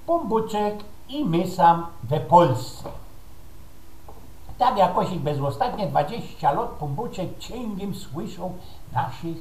Pombuczek i my sam we Polsce. Tak jakoś i bez ostatnie 20 lat Pombuczek ciągiem słyszał naszych,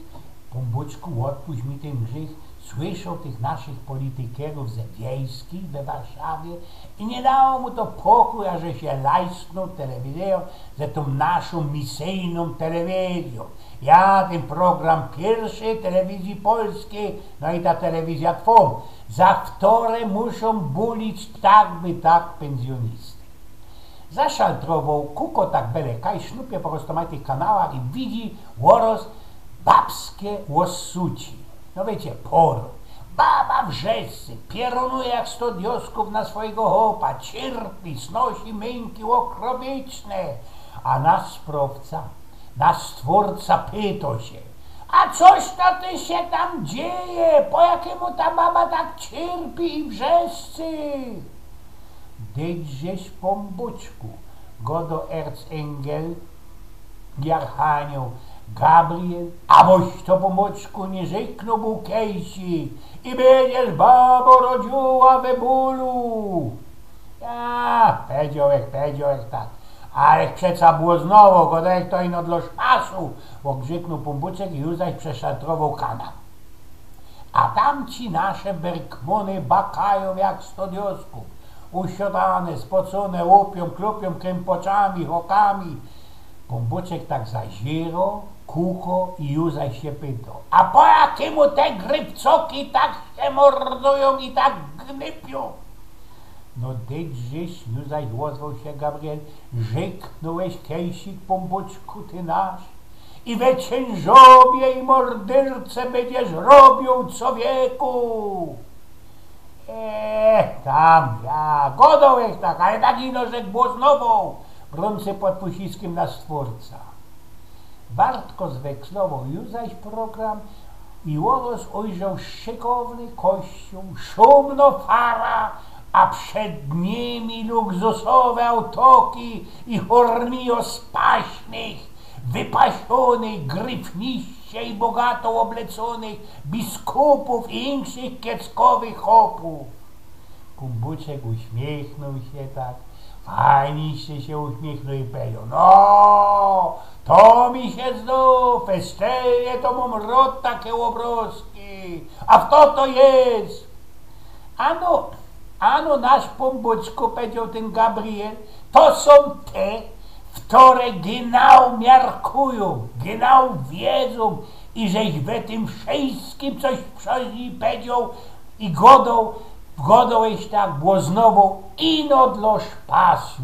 Pombuczku, odpuść mi ten grzech, słyszał tych naszych politykerów ze wiejskich we Warszawie i nie dało mu to pokój, a że się lajsnął telewizją, ze tą naszą misyjną telewizją. Ja ten program pierwszy telewizji polskiej, no i ta telewizja twą, za wtore muszą bulić tak by tak pensjonisty. Zaszaltrował kuko tak byle kaj sznupie po prostu na tych kanałach i widzi łoros babskie łosuci. No wiecie, poru. Baba w rzece, pieronuje jak 100 diosków na swojego chopa, cierpi, snosi męki okrowieczne, a nasz sprawca, nasz stwórca pyta się, a coś to ty się tam dzieje, po jakiemu ta baba tak cierpi i wrzeszczy? Dejdźżeś Pombuczku, godo erzengel, Archanioł Gabriel, a boś to Pombuczku nie rzeknął bukejsi i będziesz babo rodziła we bólu. Ja, powiedział jak tak. Ale przeca było znowu, godo jak to ino dla szpasu, bo grzyknął Pombuczek i już zaś przeszaltrował kanał. A tamci nasze berkmony bakają jak 100 diosków, usiadane, spocone łupią, klupią krępoczami, hokami. Pombuczek tak zazierał, kucho i już zaś się pytał, a po jakiemu te grypcoki tak się mordują i tak gnypią? No dejdźżeś, już zaś ozwał się Gabriel, rzeknąłeś kejsik Pombuczku ty nasz i we ciężobie i mordyrce będziesz robił człowieku. Tam ja, godołek tak, ale tak ino rzekł głosnową, brący pod Pusiskiem nasz stwórca. Wartko zwekslował już zaś program i łoros ujrzał szykowny kościół, szumno fara, a przed nimi luksusowe autoki i hormio spaśnych, wypasionych, gryfniście i bogato obleconych biskupów i innych kieckowych chopów. Pombuczek uśmiechnął się tak, fajnie się uśmiechnął i powiedział, no, to mi się znów, festeje to mam rot takie obroski, a kto to jest? Ano nasz Pombuczku, powiedział ten Gabriel, to są te, które genau miarkują, genau wiedzą i żeś we tym wszystkim coś przez nich powiedział i godąłeś tak, bo znowu ino dla szpasu.